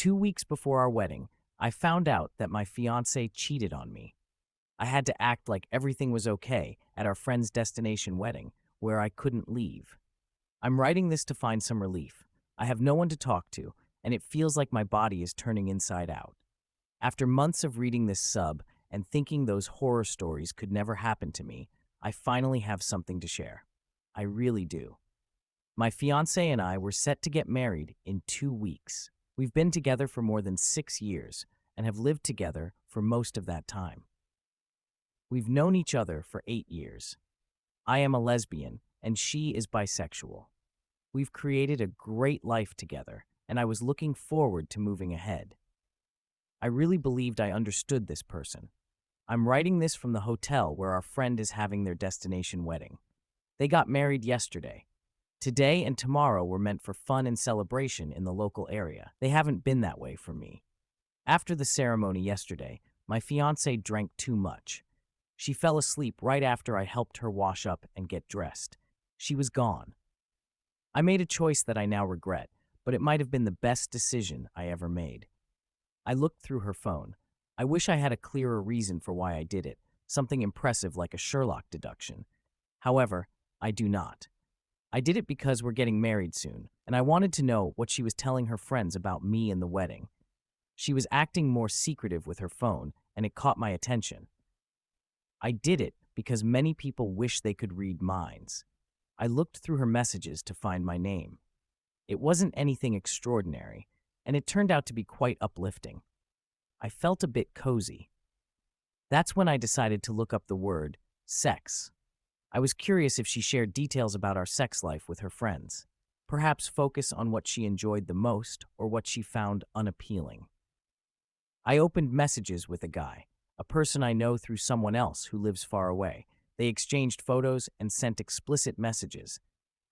2 weeks before our wedding, I found out that my fiancé cheated on me. I had to act like everything was okay at our friend's destination wedding, where I couldn't leave. I'm writing this to find some relief. I have no one to talk to, and it feels like my body is turning inside out. After months of reading this sub and thinking those horror stories could never happen to me, I finally have something to share. I really do. My fiancé and I were set to get married in 2 weeks. We've been together for more than 6 years and have lived together for most of that time. We've known each other for 8 years. I am a lesbian and she is bisexual. We've created a great life together, and I was looking forward to moving ahead. I really believed I understood this person. I'm writing this from the hotel where our friend is having their destination wedding. They got married yesterday. Today and tomorrow were meant for fun and celebration in the local area. They haven't been that way for me. After the ceremony yesterday, my fiancée drank too much. She fell asleep right after I helped her wash up and get dressed. She was gone. I made a choice that I now regret, but it might have been the best decision I ever made. I looked through her phone. I wish I had a clearer reason for why I did it, something impressive like a Sherlock deduction. However, I do not. I did it because we're getting married soon, and I wanted to know what she was telling her friends about me and the wedding. She was acting more secretive with her phone, and it caught my attention. I did it because many people wish they could read minds. I looked through her messages to find my name. It wasn't anything extraordinary, and it turned out to be quite uplifting. I felt a bit cozy. That's when I decided to look up the word sex. I was curious if she shared details about our sex life with her friends. Perhaps focus on what she enjoyed the most or what she found unappealing. I opened messages with a guy, a person I know through someone else who lives far away. They exchanged photos and sent explicit messages.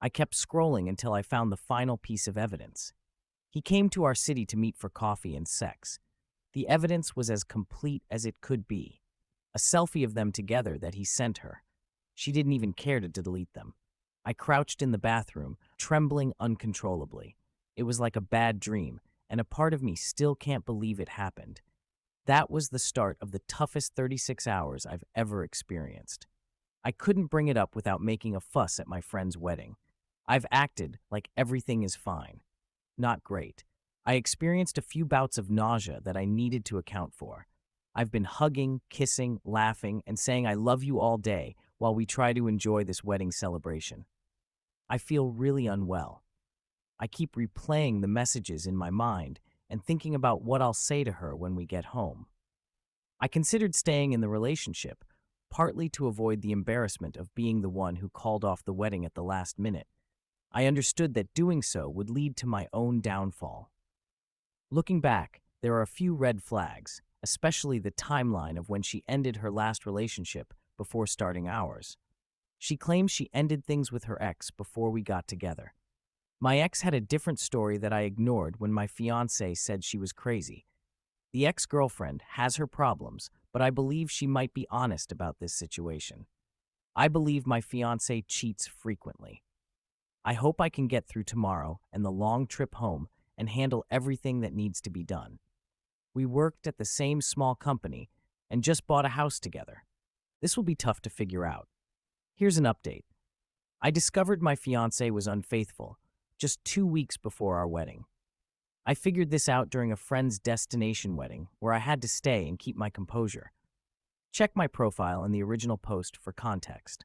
I kept scrolling until I found the final piece of evidence. He came to our city to meet for coffee and sex. The evidence was as complete as it could be. A selfie of them together that he sent her. She didn't even care to delete them. I crouched in the bathroom, trembling uncontrollably. It was like a bad dream, and a part of me still can't believe it happened. That was the start of the toughest 36 hours I've ever experienced. I couldn't bring it up without making a fuss at my friend's wedding. I've acted like everything is fine. Not great. I experienced a few bouts of nausea that I needed to account for. I've been hugging, kissing, laughing, and saying I love you all day while we try to enjoy this wedding celebration. I feel really unwell. I keep replaying the messages in my mind and thinking about what I'll say to her when we get home. I considered staying in the relationship, partly to avoid the embarrassment of being the one who called off the wedding at the last minute. I understood that doing so would lead to my own downfall. Looking back, there are a few red flags, especially the timeline of when she ended her last relationship before starting ours. She claims she ended things with her ex before we got together. My ex had a different story that I ignored when my fiancé said she was crazy. The ex-girlfriend has her problems, but I believe she might be honest about this situation. I believe my fiancé cheats frequently. I hope I can get through tomorrow and the long trip home and handle everything that needs to be done. We worked at the same small company and just bought a house together. This will be tough to figure out. Here's an update. I discovered my fiancé was unfaithful just 2 weeks before our wedding. I figured this out during a friend's destination wedding where I had to stay and keep my composure. Check my profile in the original post for context.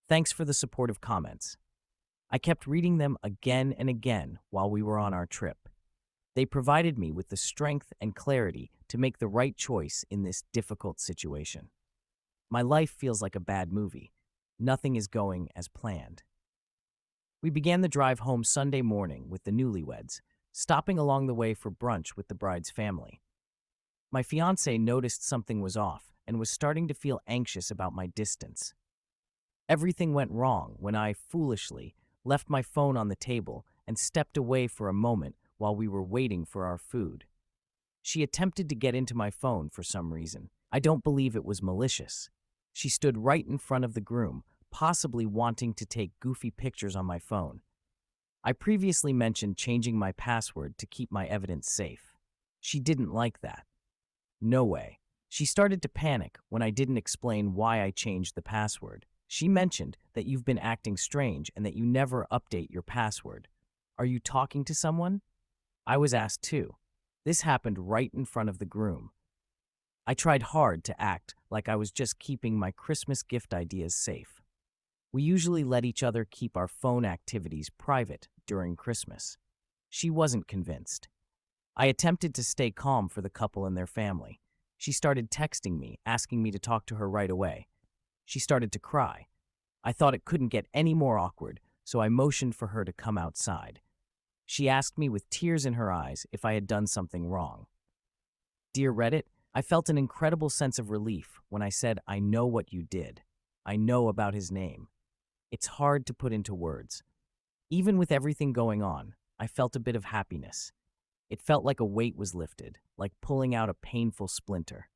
Thanks for the supportive comments. I kept reading them again and again while we were on our trip. They provided me with the strength and clarity to make the right choice in this difficult situation. My life feels like a bad movie. Nothing is going as planned. We began the drive home Sunday morning with the newlyweds, stopping along the way for brunch with the bride's family. My fiancé noticed something was off and was starting to feel anxious about my distance. Everything went wrong when I, foolishly, left my phone on the table and stepped away for a moment while we were waiting for our food. She attempted to get into my phone for some reason. I don't believe it was malicious. She stood right in front of the groom, possibly wanting to take goofy pictures on my phone. I previously mentioned changing my password to keep my evidence safe. She didn't like that. No way. She started to panic when I didn't explain why I changed the password. She mentioned that you've been acting strange and that you never update your password. Are you talking to someone? I was asked too. This happened right in front of the groom. I tried hard to act like I was just keeping my Christmas gift ideas safe. We usually let each other keep our phone activities private during Christmas. She wasn't convinced. I attempted to stay calm for the couple and their family. She started texting me, asking me to talk to her right away. She started to cry. I thought it couldn't get any more awkward, so I motioned for her to come outside. She asked me with tears in her eyes if I had done something wrong. Dear Reddit, I felt an incredible sense of relief when I said, I know what you did. I know about his name. It's hard to put into words. Even with everything going on, I felt a bit of happiness. It felt like a weight was lifted, like pulling out a painful splinter.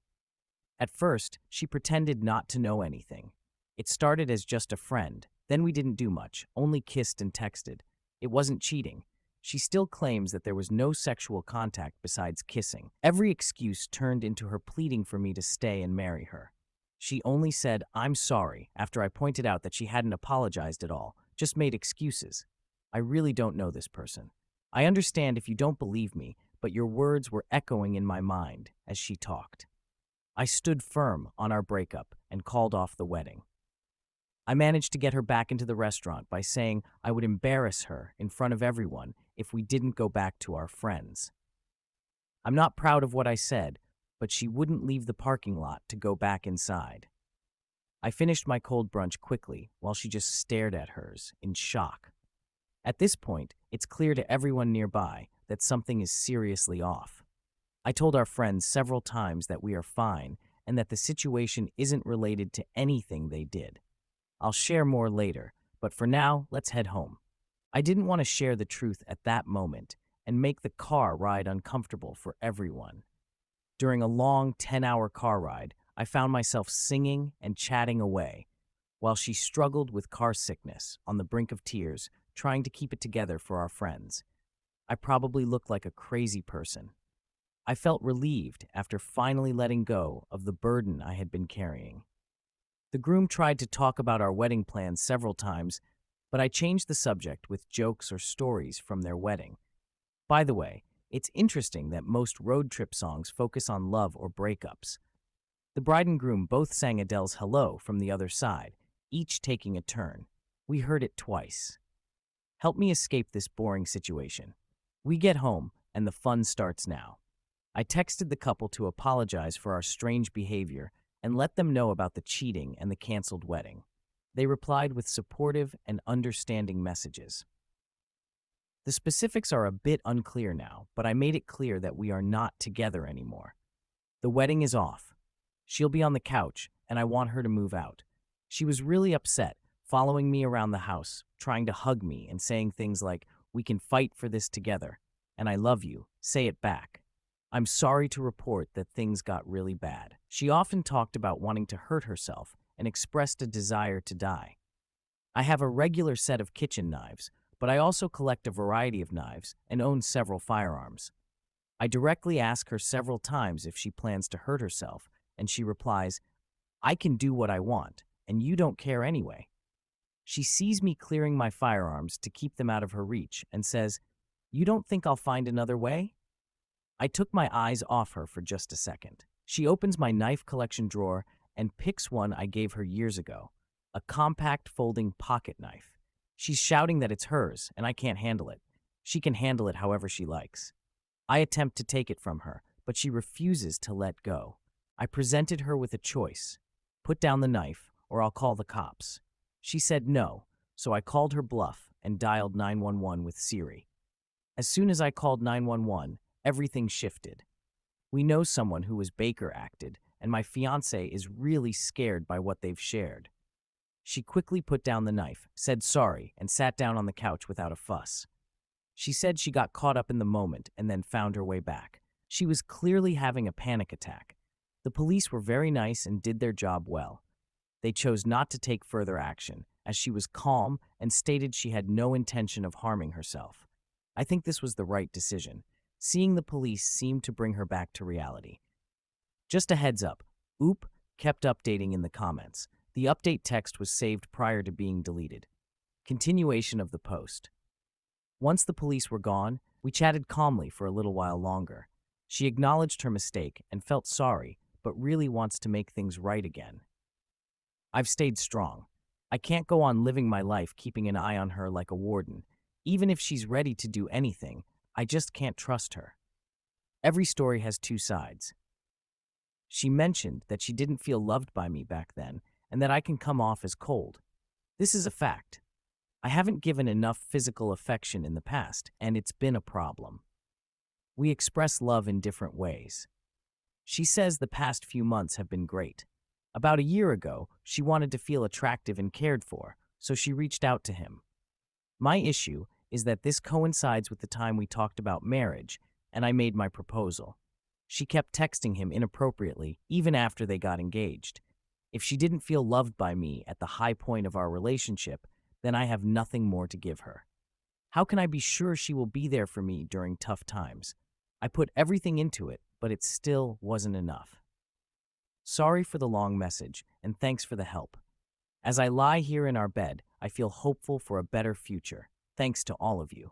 At first, she pretended not to know anything. It started as just a friend, then we didn't do much, only kissed and texted. It wasn't cheating. She still claims that there was no sexual contact besides kissing. Every excuse turned into her pleading for me to stay and marry her. She only said, I'm sorry, after I pointed out that she hadn't apologized at all, just made excuses. I really don't know this person. I understand if you don't believe me, but your words were echoing in my mind as she talked. I stood firm on our breakup and called off the wedding. I managed to get her back into the restaurant by saying I would embarrass her in front of everyone if we didn't go back to our friends. I'm not proud of what I said, but she wouldn't leave the parking lot to go back inside. I finished my cold brunch quickly while she just stared at hers in shock. At this point, it's clear to everyone nearby that something is seriously off. I told our friends several times that we are fine and that the situation isn't related to anything they did. I'll share more later, but for now, let's head home. I didn't want to share the truth at that moment and make the car ride uncomfortable for everyone. During a long 10-hour car ride, I found myself singing and chatting away, while she struggled with car sickness on the brink of tears, trying to keep it together for our friends. I probably looked like a crazy person. I felt relieved after finally letting go of the burden I had been carrying. The groom tried to talk about our wedding plans several times, but I changed the subject with jokes or stories from their wedding. By the way, it's interesting that most road trip songs focus on love or breakups. The bride and groom both sang Adele's Hello from the other side, each taking a turn. We heard it twice. Help me escape this boring situation. We get home, and the fun starts now. I texted the couple to apologize for our strange behavior and let them know about the cheating and the canceled wedding. They replied with supportive and understanding messages. The specifics are a bit unclear now, but I made it clear that we are not together anymore. The wedding is off. She'll be on the couch, and I want her to move out. She was really upset, following me around the house, trying to hug me and saying things like, "We can fight for this together," and "I love you, say it back." I'm sorry to report that things got really bad. She often talked about wanting to hurt herself and expressed a desire to die. I have a regular set of kitchen knives, but I also collect a variety of knives and own several firearms. I directly ask her several times if she plans to hurt herself, and she replies, "I can do what I want, and you don't care anyway." She sees me clearing my firearms to keep them out of her reach and says, "You don't think I'll find another way?" I took my eyes off her for just a second. She opens my knife collection drawer and picks one I gave her years ago, a compact folding pocket knife. She's shouting that it's hers and I can't handle it. She can handle it however she likes. I attempt to take it from her, but she refuses to let go. I presented her with a choice: put down the knife or I'll call the cops. She said no, so I called her bluff and dialed 911 with Siri. As soon as I called 911, everything shifted. We know someone who was Baker acted, and my fiancé is really scared by what they've shared. She quickly put down the knife, said sorry, and sat down on the couch without a fuss. She said she got caught up in the moment and then found her way back. She was clearly having a panic attack. The police were very nice and did their job well. They chose not to take further action, as she was calm and stated she had no intention of harming herself. I think this was the right decision. Seeing the police seemed to bring her back to reality. Just a heads up, Oop kept updating in the comments. The update text was saved prior to being deleted. Continuation of the post. Once the police were gone, we chatted calmly for a little while longer. She acknowledged her mistake and felt sorry, but really wants to make things right again. I've stayed strong. I can't go on living my life keeping an eye on her like a warden. Even if she's ready to do anything, I just can't trust her. Every story has two sides. She mentioned that she didn't feel loved by me back then and that I can come off as cold. This is a fact. I haven't given enough physical affection in the past, and it's been a problem. We express love in different ways. She says the past few months have been great. About a year ago, she wanted to feel attractive and cared for, so she reached out to him. My issue is that this coincides with the time we talked about marriage, and I made my proposal. She kept texting him inappropriately, even after they got engaged. If she didn't feel loved by me at the high point of our relationship, then I have nothing more to give her. How can I be sure she will be there for me during tough times? I put everything into it, but it still wasn't enough. Sorry for the long message, and thanks for the help. As I lie here in our bed, I feel hopeful for a better future. Thanks to all of you.